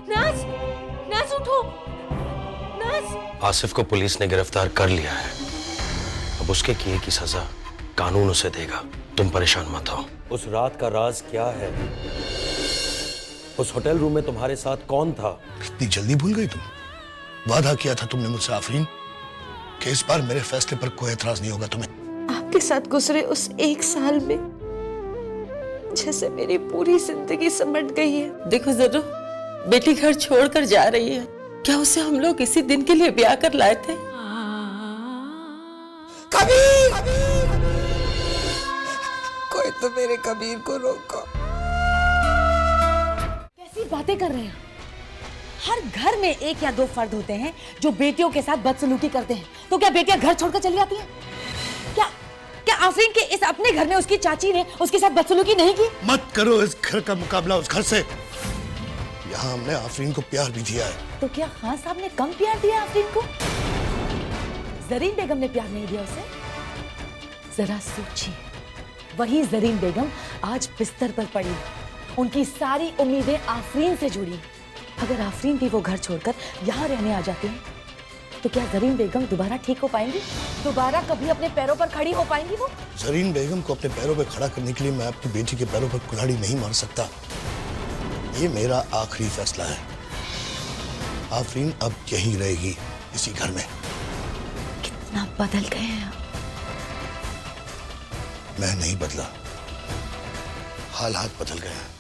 नाज, नाज उठो, नाज। आसिफ को पुलिस ने गिरफ्तार कर लिया है। अब उसके किए की सजा कानून उसे देगा। तुम परेशान मत हो। उस रात का राज क्या है? उस होटल रूम में तुम्हारे साथ कौन था? इतनी जल्दी भूल गई तुम? वादा किया था तुमने मुझसे आफरीन कि इस बार मेरे फैसले पर कोई एतराज नहीं होगा तुम्हें। आपके साथ गुजरे उस एक साल में जैसे मेरी पूरी जिंदगी सिमट गई है। देखो जरा, बेटी घर छोड़कर जा रही है। क्या उसे हम लोग इसी दिन के लिए ब्याह कर लाए थे? कबीर, कोई तो मेरे कबीर को रोको। कैसी बातें कर रहे हैं? हर घर में एक या दो फर्द होते हैं जो बेटियों के साथ बदसलूकी करते हैं। तो क्या बेटियां घर छोड़कर चली जाती हैं? क्या आफरीन के इस अपने घर में उसकी चाची ने उसके साथ बदसलूकी नहीं की? मत करो इस घर का मुकाबला उस घर से। यहाँ हमने आफरीन को प्यार भी दिया है। तो क्या खान साहब ने कम प्यार दिया आफरीन को? जरीन बेगम ने प्यार नहीं दिया उसे? जरा सोचिए, वही जरीन बेगम आज बिस्तर पर पड़ी। उनकी सारी उम्मीदें आफरीन से जुड़ी। अगर आफरीन भी वो घर छोड़कर यहाँ रहने आ जाते हैं तो क्या जरीन बेगम दोबारा ठीक हो पाएंगी? दोबारा कभी अपने पैरों पर खड़ी हो पाएंगी वो? जरीन बेगम को अपने पैरों पर खड़ा करने के लिए मैं अपनी बेटी के पैरों पर कुल्हाड़ी नहीं मार सकता। ये मेरा आखिरी फैसला है। आफरीन अब यहीं रहेगी, इसी घर में। कितना बदल गए हैं आप। मैं नहीं बदला, हालात बदल गए हैं।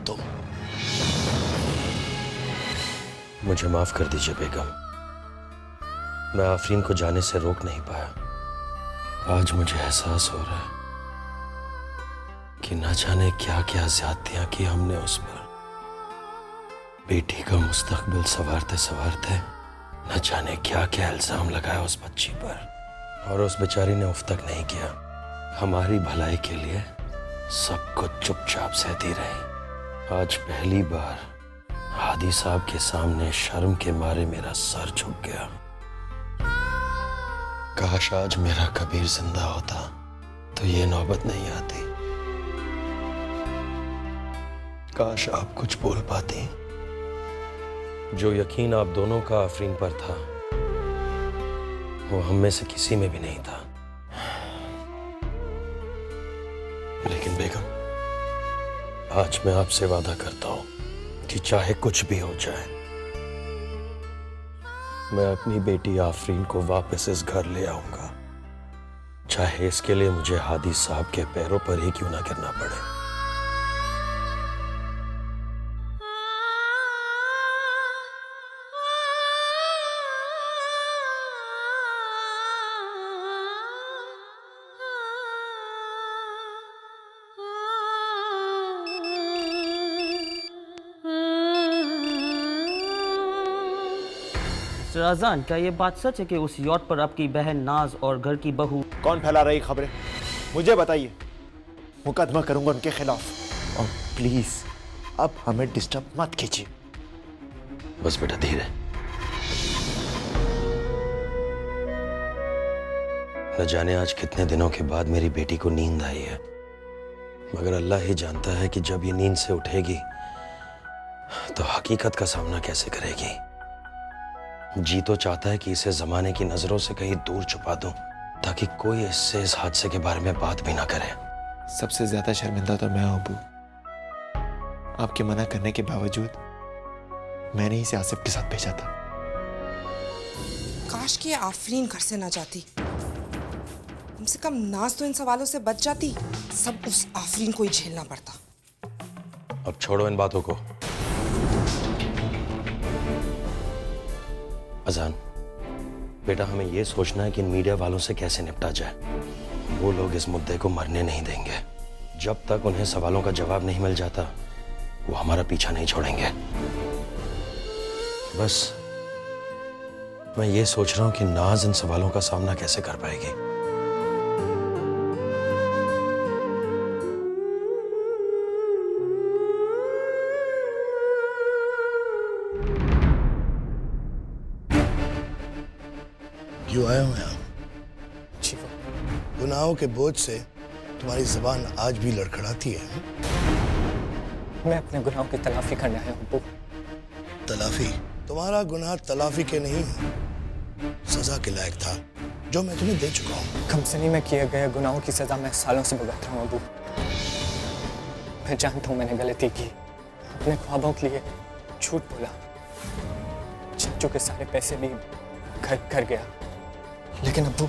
तुम मुझे माफ कर दीजिए बेगम। मैं आफरीन को जाने से रोक नहीं पाया। आज मुझे एहसास हो रहा है कि न जाने क्या क्या ज्यादतियां की हमने उस पर। बेटी का मुस्तकबिल संवारते संवारते न जाने क्या क्या इल्जाम लगाया उस बच्ची पर, और उस बेचारी ने उफ तक नहीं किया। हमारी भलाई के लिए सब कुछ चुपचाप सहती रही। आज पहली बार हादी साहब के सामने शर्म के मारे मेरा सर झुक गया। काश आज मेरा कबीर जिंदा होता तो ये नौबत नहीं आती। काश आप कुछ बोल पाती। जो यकीन आप दोनों का आफरीन पर था वो हम में से किसी में भी नहीं था। लेकिन बेगम, आज मैं आपसे वादा करता हूं कि चाहे कुछ भी हो जाए, मैं अपनी बेटी आफरीन को वापस इस घर ले आऊंगा, चाहे इसके लिए मुझे हादी साहब के पैरों पर ही क्यों ना गिरना पड़े। राजान, क्या ये बात सच है कि उस यॉट पर आपकी बहन नाज और घर की बहू? कौन फैला रही खबरें? मुझे बताइए, मुकदमा करूंगा उनके खिलाफ। और प्लीज अब हमें डिस्टर्ब मत कीजिए। बस बेटा धीरे। न जाने आज कितने दिनों के बाद मेरी बेटी को नींद आई है, मगर अल्लाह ही जानता है कि जब ये नींद से उठेगी तो हकीकत का सामना कैसे करेगी। जी तो चाहता है कि इसे जमाने की नजरों से कहीं दूर छुपा दूं, ताकि कोई इससे इस हादसे के बारे में बात भी ना करे। सबसे ज्यादा शर्मिंदा तो मैं हूं अबू। आपके मना करने के बावजूद मैंने इसे आसिफ के साथ भेजा था। काश कि आफरीन घर से ना जाती, कम से कम नाज तो इन सवालों से बच जाती। सब उस आफरीन को ही झेलना पड़ता। अब छोड़ो इन बातों को। अजान, बेटा हमें यह सोचना है कि इन मीडिया वालों से कैसे निपटा जाए। वो लोग इस मुद्दे को मरने नहीं देंगे। जब तक उन्हें सवालों का जवाब नहीं मिल जाता वो हमारा पीछा नहीं छोड़ेंगे। बस मैं ये सोच रहा हूं कि नाज इन सवालों का सामना कैसे कर पाएगी। क्यों आया हूं यहाँ? जी वो गुनाहों के बोझ से तुम्हारी जुबान आज भी लड़खड़ाती है। मैं अपने गुनाहों की तलाफी करने आया हूँ अब्बू। तलाफी? तुम्हारा गुनाह तलाफी के नहीं, सजा के लायक था, जो मैं तुम्हें दे चुका हूँ। कमसनी में किए गए गुनाहों की सजा मैं सालों से भुगत रहा हूँ अब्बू। मैं जानता हूँ मैंने गलती की, अपने ख्वाबों के लिए झूठ बोला, चाचू के सारे पैसे भी घर कर गया। लेकिन अब्बू,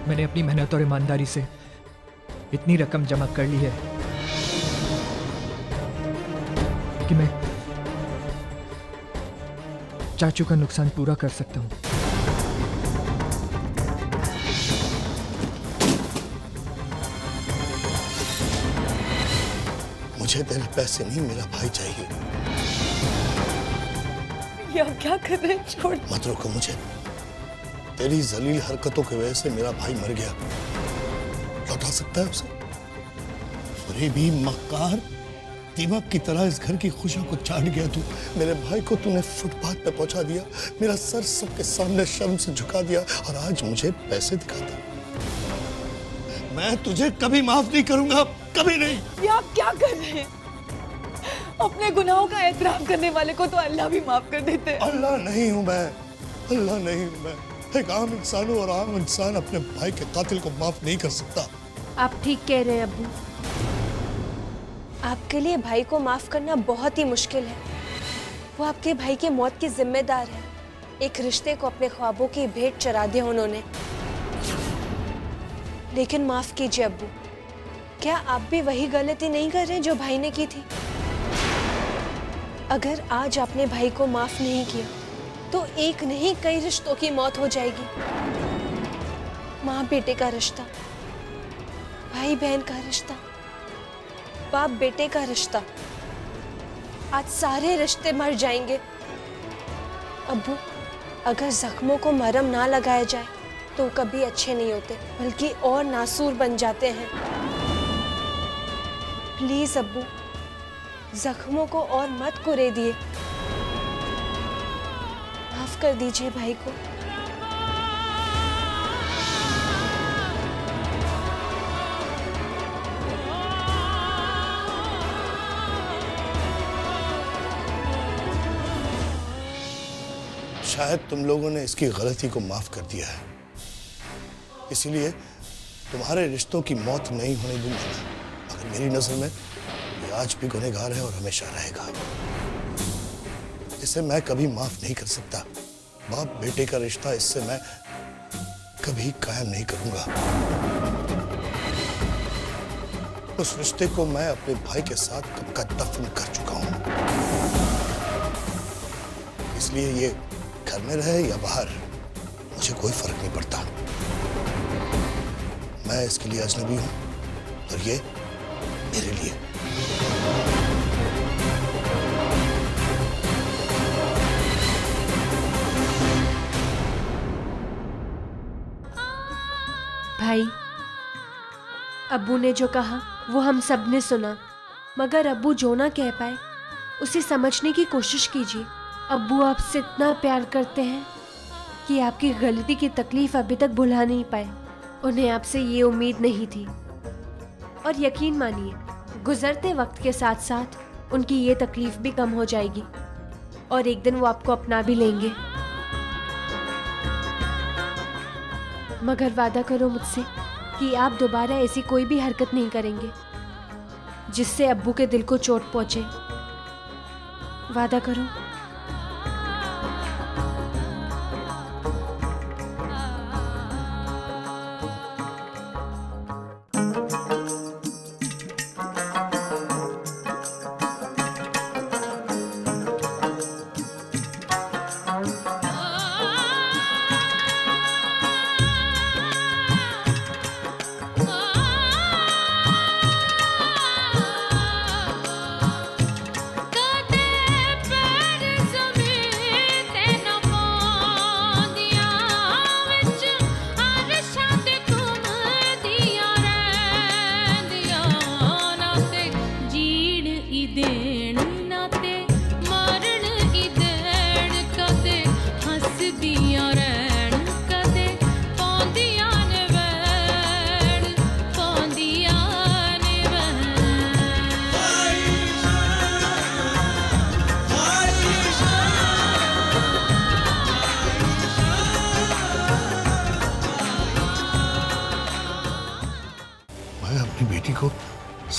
मैंने अपनी मेहनत और ईमानदारी से इतनी रकम जमा कर ली है कि मैं चाचू का नुकसान पूरा कर सकता हूं। मुझे तेरे पैसे नहीं, मेरा भाई चाहिए। ये आप क्या कर रहे हैं? छोड़। मत रोको मुझे। तेरी जलील हरकतों की वजह से मेरा भाई मर गया। लौटा सकता है उसे? अरे भी मक्कार, दीमक की तरह इस घर की खुशियों को चाट गया तू। मेरे भाई को तूने फुटपाथ पे पहुंचा दिया, मेरा सर सबके सामने शर्म से झुका दिया, और आज मुझे पैसे दिखाता। मैं तुझे कभी माफ नहीं करूंगा, कभी नहीं। ये आप क्या कर रहे हैं? अपने गुनाहों का एतराफ करने वाले को तो अल्लाह भी माफ कर देते हैं। अल्लाह नहीं हूं मैं, अल्लाह नहीं हूं मैं। एक आम इंसान हूं, और आम इंसान अपने भाई के कातिल को माफ नहीं कर सकता। आप ठीक कह रहे हैं अब्बू। आपके लिए भाई को माफ करना बहुत ही मुश्किल है। वो आपके भाई की मौत की जिम्मेदार है। एक रिश्ते को अपने ख्वाबों की भेंट चढ़ा दिया उन्होंने। लेकिन माफ कीजिए अब्बू, क्या आप भी वही गलती नहीं कर रहे जो भाई ने की थी? अगर आज आपने भाई को माफ नहीं किया तो एक नहीं कई रिश्तों की मौत हो जाएगी। माँ बेटे का रिश्ता, भाई बहन का रिश्ता, बाप बेटे का रिश्ता, आज सारे रिश्ते मर जाएंगे। अब्बू, अगर जख्मों को मरहम ना लगाया जाए तो कभी अच्छे नहीं होते, बल्कि और नासूर बन जाते हैं। प्लीज अब्बू, जख्मों को और मत कुरे दिए। माफ कर दीजिए भाई को। शायद तुम लोगों ने इसकी गलती को माफ कर दिया है, इसीलिए तुम्हारे रिश्तों की मौत नहीं होने दूंगा मैं। मगर मेरी नजर में ये आज भी गुनहगार है और हमेशा रहेगा। इसे मैं कभी माफ नहीं कर सकता। बाप बेटे का रिश्ता इससे मैं कभी कायम नहीं करूंगा। उस रिश्ते को मैं अपने भाई के साथ कब का दफन कर चुका हूं। इसलिए ये घर में रहे या बाहर, मुझे कोई फर्क नहीं पड़ता। मैं इसके लिए अजनबी हूं और ये मेरे लिए। भाई, अब्बू ने जो कहा वो हम सब ने सुना, मगर अब्बू जो ना कह पाए उसे समझने की कोशिश कीजिए। अब्बू आपसे इतना प्यार करते हैं कि आपकी गलती की तकलीफ अभी तक भुला नहीं पाए। उन्हें आपसे ये उम्मीद नहीं थी, और यकीन मानिए गुजरते वक्त के साथ साथ उनकी ये तकलीफ भी कम हो जाएगी और एक दिन वो आपको अपना भी लेंगे। मगर वादा करो मुझसे कि आप दोबारा ऐसी कोई भी हरकत नहीं करेंगे जिससे अब्बू के दिल को चोट पहुंचे। वादा करो। कदे पैर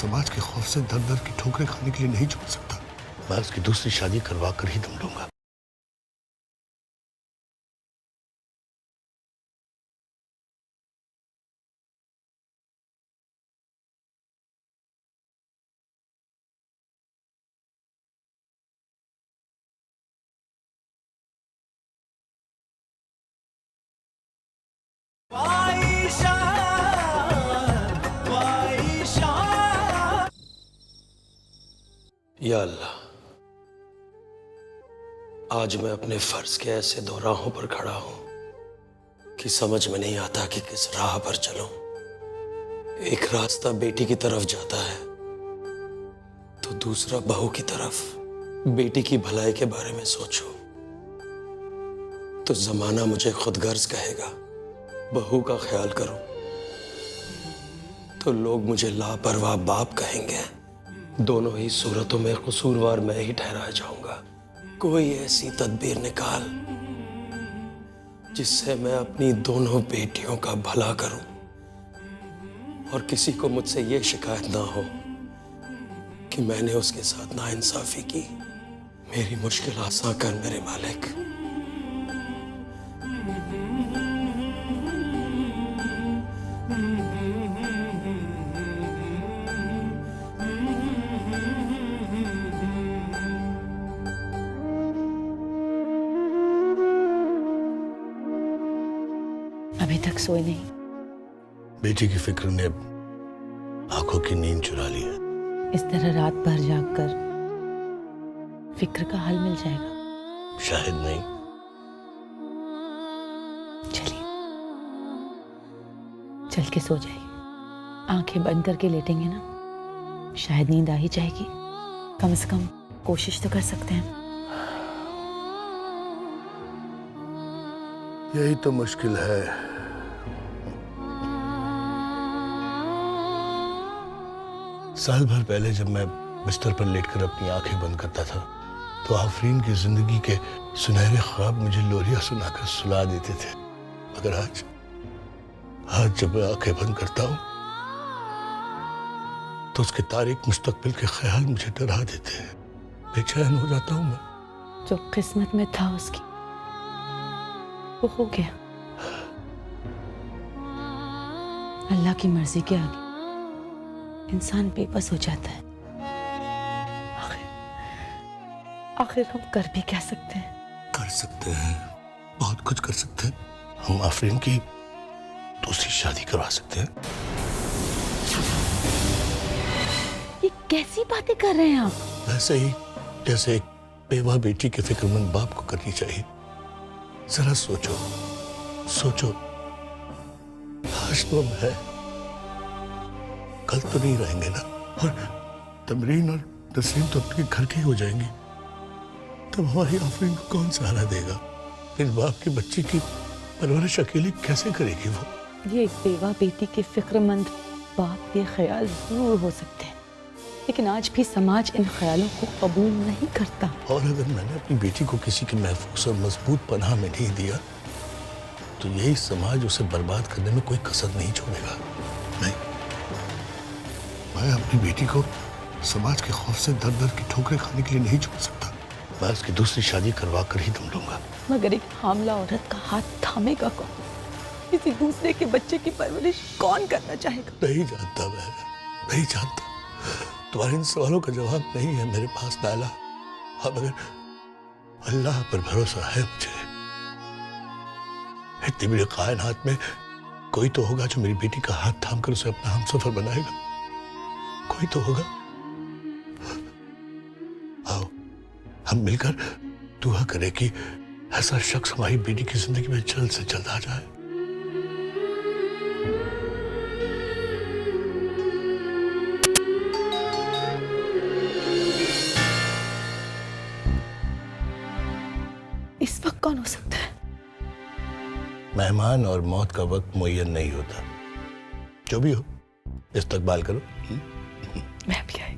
समाज के खौफ से दर दर की ठोकरें खाने के लिए नहीं छोड़ सकता। मैं उसकी दूसरी शादी करवा कर ही दम लूंगा। या अल्लाह, आज मैं अपने फर्ज के ऐसे दो राहों पर खड़ा हूं कि समझ में नहीं आता कि किस राह पर चलूं। एक रास्ता बेटी की तरफ जाता है तो दूसरा बहू की तरफ। बेटी की भलाई के बारे में सोचो तो जमाना मुझे खुदगर्ज कहेगा, बहू का ख्याल करूं तो लोग मुझे लापरवाह बाप कहेंगे। दोनों ही सूरतों में कसूरवार मैं ही ठहराया जाऊंगा। कोई ऐसी तदबीर निकाल जिससे मैं अपनी दोनों बेटियों का भला करूं और किसी को मुझसे ये शिकायत ना हो कि मैंने उसके साथ नाइंसाफी की। मेरी मुश्किल आसान कर मेरे मालिक। अभी तक सोए नहीं? बेटी की फिक्र ने आंखों की नींद चुरा ली है। इस तरह रात भर जागकर फिक्र का हल मिल जाएगा? शायद नहीं। चलिए चल के सो जाइए। आंखें बंद करके लेटेंगे ना, शायद नींद आ ही जाएगी। कम से कम कोशिश तो कर सकते हैं। यही तो मुश्किल है। साल भर पहले जब मैं बिस्तर पर लेटकर अपनी आंखें बंद करता था तो आफरीन की जिंदगी के सुनहरे ख्वाब मुझे लोरियां सुनाकर सुला देते थे। मगर आज जब मैं आंखें बंद करता हूं तो उसके तारीक मुस्तकबिल के ख्याल मुझे डरा देते हैं। बेचैन हो जाता हूं मैं। जो किस्मत में था उसकी वो हो गया। अल्लाह की मर्जी के आगे इंसान बेबस हो जाता है। आखिर हम कर भी क्या सकते हैं? कर सकते हैं, बहुत कुछ कर सकते हैं। हम आफरीन की दूसरी शादी करवा सकते हैं। ये कैसी बातें कर रहे हैं आप? वैसे ही जैसे एक बेवा बेटी के फिक्रमंद बाप को करनी चाहिए। जरा सोचो सोचो, आज तो हम है, कल तो नहीं रहेंगे ना। और तमरीन और तस्लीम तो अपने घर के ही हो जाएंगे। तब हमारी आफरीन को कौन सहारा देगा? इस बाप की बच्ची की परवरिश अकेली कैसे करेगी वो? ये एक बेवा बेटी के फिक्रमंद बाप के ख्याल जरूर हो सकते हैं, लेकिन आज भी समाज इन ख्यालों को कबूल नहीं करता। और अगर मैंने अपनी बेटी को किसी की महफूज और मजबूत पनाह में नहीं दिया तो यही समाज उसे बर्बाद करने में कोई कसर नहीं छोड़ेगा। नहीं, मैं अपनी बेटी को समाज के खौफ से दर दर की ठोकरें खाने के लिए नहीं छोड़ सकता। मैं उसकी दूसरी शादी करवा कर ही दम लूंगा। मगर एक हामला औरत का हाथ थामेगा कौन? किसी दूसरे के बच्चे की परवरिश कौन करना चाहेगा? नहीं जानता, मैं नहीं जानता। तुम्हारे इन सवालों का जवाब नहीं है मेरे पास नाला। हाँ, मगर अल्लाह पर भरोसा है मुझे। इतनी बड़ी कायनात में कोई तो होगा जो मेरी बेटी का हाथ थामकर उसे अपना हमसफर बनाएगा। कोई तो होगा। आओ हम मिलकर दुआ करें कि ऐसा शख्स हमारी बेटी की जिंदगी में जल्द से जल्द आ जाए। इस वक्त कौन हो सकता है? मेहमान और मौत का वक्त मुय्यन नहीं होता। जो भी हो, इस्तकबाल करो। मैं भी आई।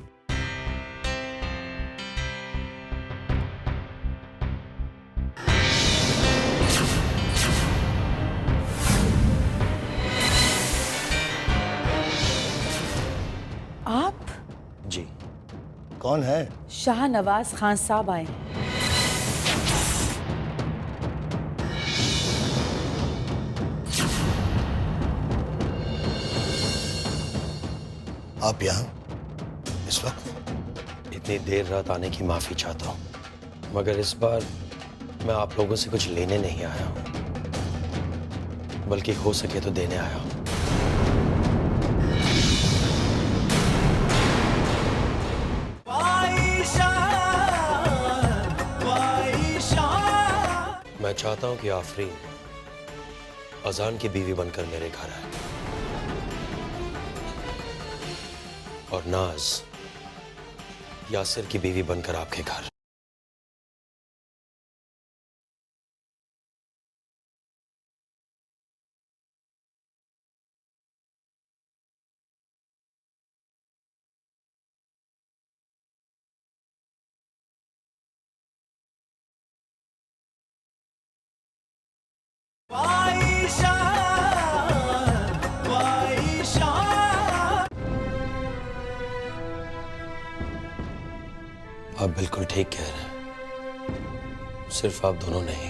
आप जी। कौन है? शाहनवाज खान साहब आए हैं। आप यहाँ इस वक्त? इतनी देर रात आने की माफी चाहता हूँ, मगर इस बार मैं आप लोगों से कुछ लेने नहीं आया हूँ, बल्कि हो सके तो देने आया हूँ। मैं चाहता हूं कि आफरीन अजान की बीवी बनकर मेरे घर आए और नाज यासिर की बीवी बनकर आपके घर। आप बिल्कुल ठीक कह रहे हैं। सिर्फ आप दोनों नहीं,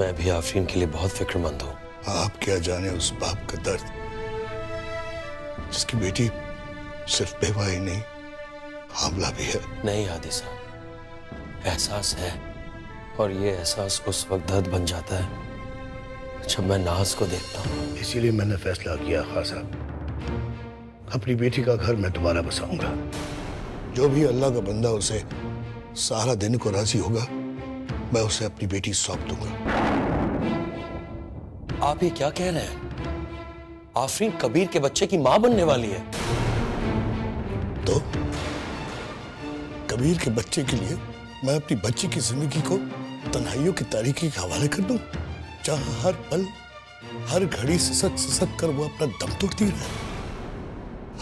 मैं भी आफरीन के लिए बहुत फिक्रमंद हूं। आप क्या जाने उस बाप का दर्द जिसकी बेटी सिर्फ बेवा ही नहीं, हामला भी है। नहीं हादी साहब, एहसास है, और ये एहसास उस वक्त दर्द बन जाता है जब मैं नाज को देखता हूँ। इसीलिए मैंने फैसला किया खान साहब, अपनी बेटी का घर मैं दोबारा बसाऊंगा। जो भी अल्लाह का बंदा उसे सहारा देने को राजी होगा, मैं उसे अपनी बेटी सौंप दूंगा। आप ये क्या कह रहे हैं? आफरीन कबीर के बच्चे की मां बनने वाली है। तो कबीर के बच्चे के लिए मैं अपनी बच्ची की जिंदगी को तन्हाइयों की तारीकी के हवाले कर दूं, जहां हर पल हर घड़ी सिसक सिसक कर वो अपना दम तोड़ती रहे।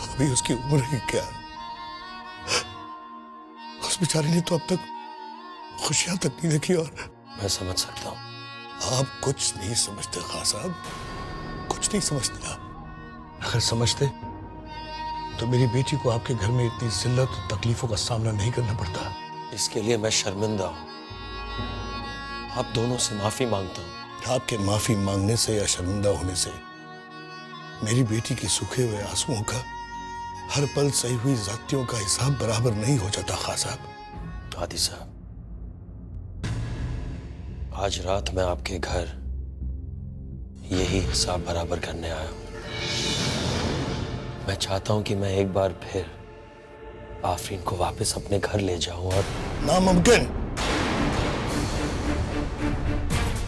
अभी उसकी उम्र ही क्या, उस बेचारे ने तो अब तक खुशियां तक नहीं देखी। और मैं समझ सकता हूं। आप कुछ नहीं समझते खान साहब, कुछ नहीं समझते आप। अगर समझते तो मेरी बेटी को आपके घर में इतनी जिल्लत और तकलीफों का सामना नहीं करना पड़ता। इसके लिए मैं शर्मिंदा हूं। आप दोनों से माफी मांगता हूं। आपके माफी मांगने से या शर्मिंदा होने से मेरी बेटी के सूखे हुए आंसुओं का, हर पल सही हुई जातियों का हिसाब बराबर नहीं हो जाता खान साहब। हादी साहब, आज रात मैं आपके घर यही हिसाब बराबर करने आया हूं। मैं चाहता हूं कि मैं एक बार फिर आफरीन को वापस अपने घर ले जाऊं। और नामुमकिन।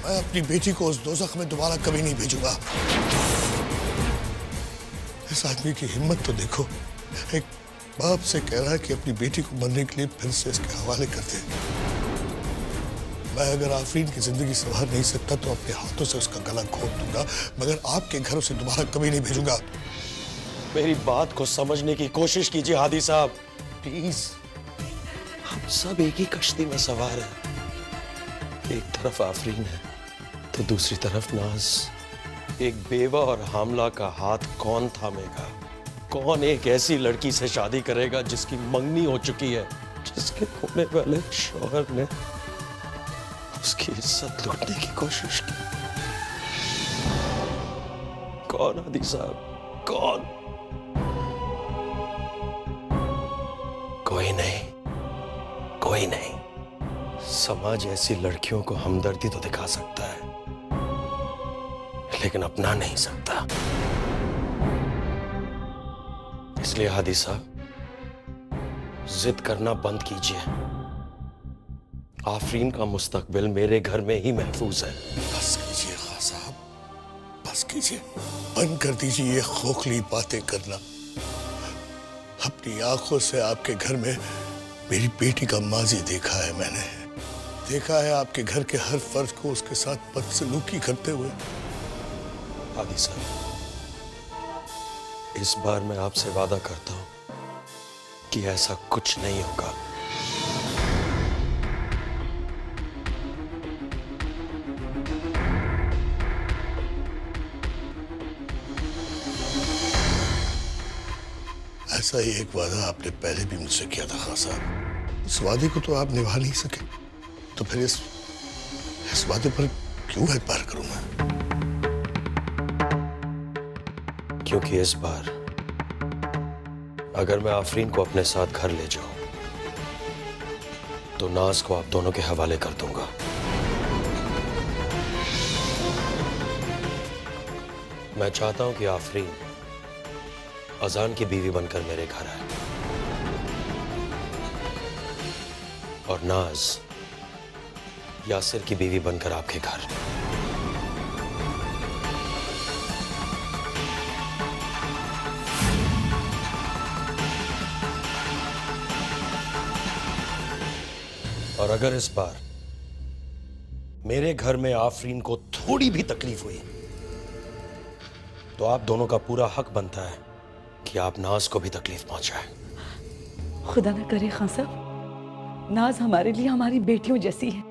मैं अपनी बेटी को उस दोज़ख में दोबारा कभी नहीं भेजूंगा। इस आदमी की हिम्मत तो देखो, एक बाप से कह रहा है कि अपनी बेटी को मरने के लिए फिर से इसके हवाले कर दे। मैं अगर आफरीन की जिंदगी संवार नहीं सकता तो अपने हाथों से उसका गला घोट दूंगा, मगर आपके घर उसे दोबारा कभी नहीं भेजूंगा। मेरी बात को समझने की कोशिश कीजिए हादी साहब, प्लीज। हम सब एक ही कश्ती में सवार हैं। एक तरफ आफरीन है तो दूसरी तरफ नाज। एक बेवा और हामला का हाथ कौन थामेगा? कौन एक ऐसी लड़की से शादी करेगा जिसकी मंगनी हो चुकी है, जिसके होने वाले शौहर ने उसकी इज्जत लूटने की कोशिश की? कौन हादी साहब, कौन? कोई नहीं, कोई नहीं। समाज ऐसी लड़कियों को हमदर्दी तो दिखा सकता है, लेकिन अपना नहीं सकता। इसलिए हादी साहब, जिद करना बंद कीजिए। आफरीन का मुस्तकबिल मेरे घर में ही महफूज है। बस कीजिए खान साहब, बस कीजिए। बंद कर दीजिए ये खोखली बातें करना। अपनी आंखों से आपके घर में मेरी बेटी का माजी देखा है मैंने। देखा है आपके घर के हर फर्द को उसके साथ बदसलूकी करते हुए। हादी साहब, इस बार मैं आपसे वादा करता हूं कि ऐसा कुछ नहीं होगा। ऐसा ही एक वादा आपने पहले भी मुझसे किया था खान साहब। इस वादे को तो आप निभा नहीं सके, तो फिर इस वादे पर क्यों एतबार करूं मैं? क्योंकि इस बार अगर मैं आफरीन को अपने साथ घर ले जाऊं तो नाज को आप दोनों के हवाले कर दूंगा। मैं चाहता हूं कि आफरीन अजान की बीवी बनकर मेरे घर आए और नाज यासिर की बीवी बनकर आपके घर। और अगर इस बार मेरे घर में आफरीन को थोड़ी भी तकलीफ हुई तो आप दोनों का पूरा हक बनता है कि आप नाज को भी तकलीफ पहुंचाएं। खुदा ना करे खान साहब, नाज हमारे लिए हमारी बेटियों जैसी है।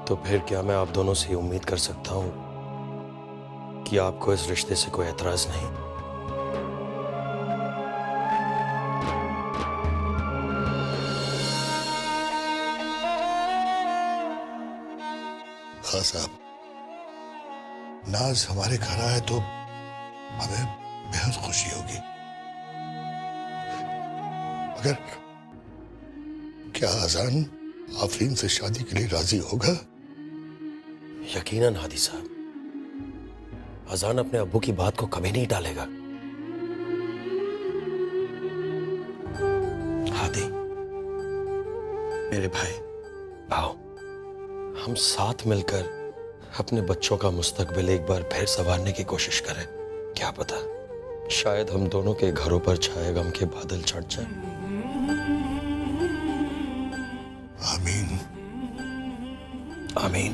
तो फिर क्या मैं आप दोनों से उम्मीद कर सकता हूं कि आपको इस रिश्ते से कोई एतराज नहीं? खान साहब, नाज हमारे घर आए तो हमें बेहद खुशी होगी। मगर क्या अजान आफरीन से शादी के लिए राजी होगा? यकीनन हादी साहब, अजान अपने अब्बू की बात को कभी नहीं टालेगा। हादी, मेरे भाई, आओ हम साथ मिलकर अपने बच्चों का मुस्तकबिल एक बार फिर संवारने की कोशिश करें। क्या पता शायद हम दोनों के घरों पर छाए गम के बादल छट जाए। आमीन। आमीन।